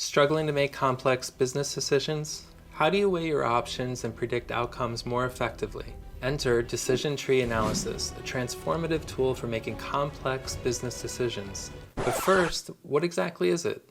Struggling to make complex business decisions? How do you weigh your options and predict outcomes more effectively? Enter Decision Tree Analysis, a transformative tool for making complex business decisions. But first, what exactly is it?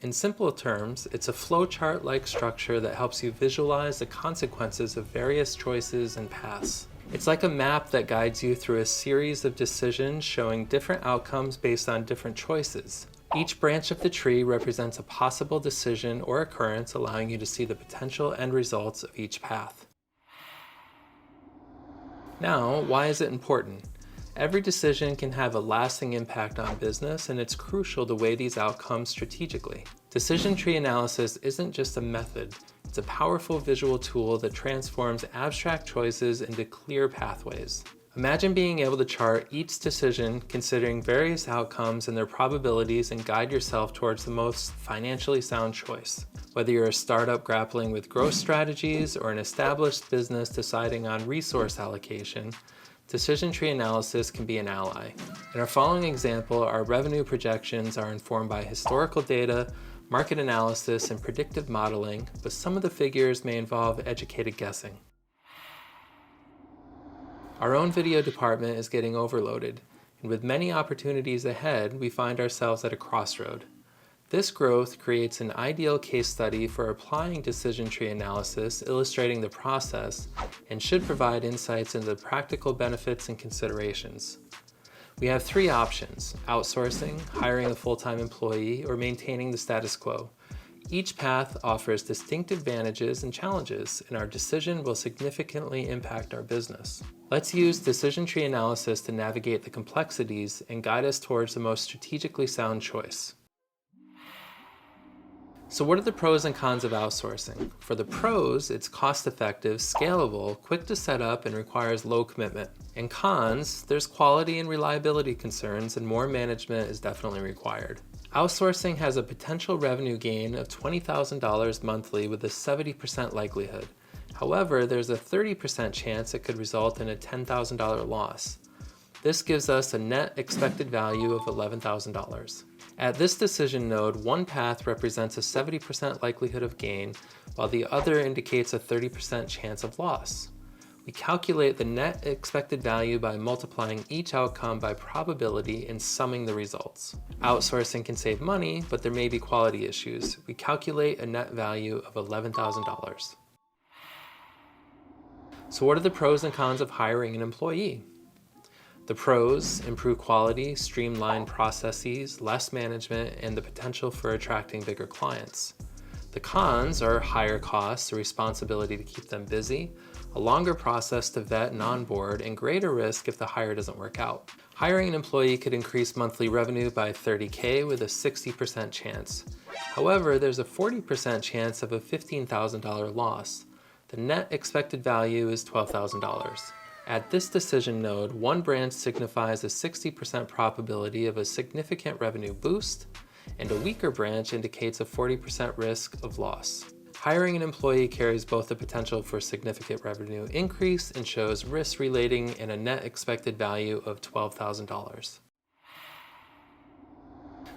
In simple terms, it's a flowchart-like structure that helps you visualize the consequences of various choices and paths. It's like a map that guides you through a series of decisions showing different outcomes based on different choices. Each branch of the tree represents a possible decision or occurrence, allowing you to see the potential end results of each path. Now, why is it important? Every decision can have a lasting impact on business, and it's crucial to weigh these outcomes strategically. Decision tree analysis isn't just a method, it's a powerful visual tool that transforms abstract choices into clear pathways. Imagine being able to chart each decision, considering various outcomes and their probabilities, and guide yourself towards the most financially sound choice. Whether you're a startup grappling with growth strategies or an established business deciding on resource allocation, decision tree analysis can be an ally. In our following example, our revenue projections are informed by historical data, market analysis, and predictive modeling, but some of the figures may involve educated guessing. Our own video department is getting overloaded, and with many opportunities ahead, we find ourselves at a crossroad. This growth creates an ideal case study for applying decision tree analysis, illustrating the process, and should provide insights into the practical benefits and considerations. We have three options: outsourcing, hiring a full-time employee, or maintaining the status quo. Each path offers distinct advantages and challenges, and our decision will significantly impact our business. Let's use decision tree analysis to navigate the complexities and guide us towards the most strategically sound choice. So what are the pros and cons of outsourcing? For the pros, it's cost-effective, scalable, quick to set up, and requires low commitment. In cons, there's quality and reliability concerns, and more management is definitely required. Outsourcing has a potential revenue gain of $20,000 monthly with a 70% likelihood. However, there's a 30% chance it could result in a $10,000 loss. This gives us a net expected value of $11,000. At this decision node, one path represents a 70% likelihood of gain, while the other indicates a 30% chance of loss. We calculate the net expected value by multiplying each outcome by probability and summing the results. Outsourcing can save money, but there may be quality issues. We calculate a net value of $11,000. So what are the pros and cons of hiring an employee? The pros: improve quality, streamline processes, less management, and the potential for attracting bigger clients. The cons are higher costs, the responsibility to keep them busy, a longer process to vet and onboard, and greater risk if the hire doesn't work out. Hiring an employee could increase monthly revenue by $30,000 with a 60% chance. However, there's a 40% chance of a $15,000 loss. The net expected value is $12,000. At this decision node, one branch signifies a 60% probability of a significant revenue boost, and a weaker branch indicates a 40% risk of loss. Hiring an employee carries both the potential for significant revenue increase and shows risks relating in a net expected value of $12,000.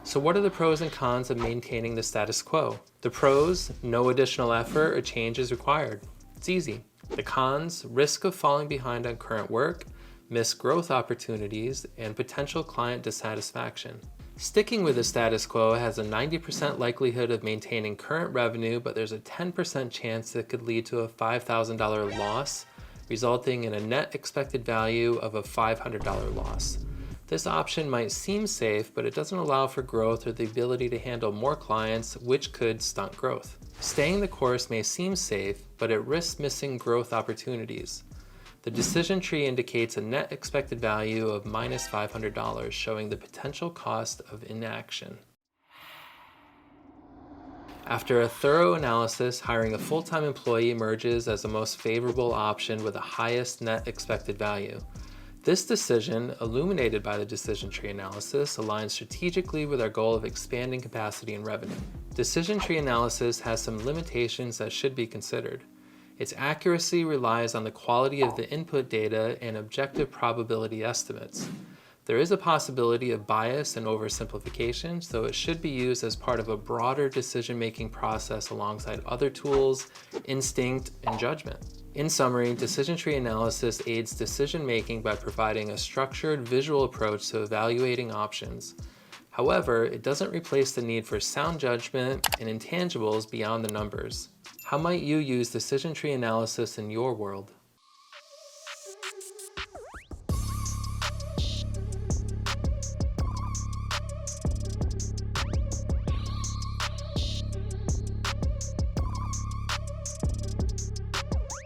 So what are the pros and cons of maintaining the status quo? The pros: no additional effort or change is required. It's easy. The cons: risk of falling behind on current work, missed growth opportunities, and potential client dissatisfaction. Sticking with the status quo has a 90% likelihood of maintaining current revenue, but there's a 10% chance that could lead to a $5,000 loss, resulting in a net expected value of a $500 loss. This option might seem safe, but it doesn't allow for growth or the ability to handle more clients, which could stunt growth. Staying the course may seem safe, but it risks missing growth opportunities. The decision tree indicates a net expected value of minus $500, showing the potential cost of inaction. After a thorough analysis, hiring a full-time employee emerges as the most favorable option with the highest net expected value. This decision, illuminated by the decision tree analysis, aligns strategically with our goal of expanding capacity and revenue. Decision tree analysis has some limitations that should be considered. Its accuracy relies on the quality of the input data and objective probability estimates. There is a possibility of bias and oversimplification, so it should be used as part of a broader decision-making process alongside other tools, instinct, and judgment. In summary, decision tree analysis aids decision-making by providing a structured visual approach to evaluating options. However, it doesn't replace the need for sound judgment and intangibles beyond the numbers. How might you use decision tree analysis in your world?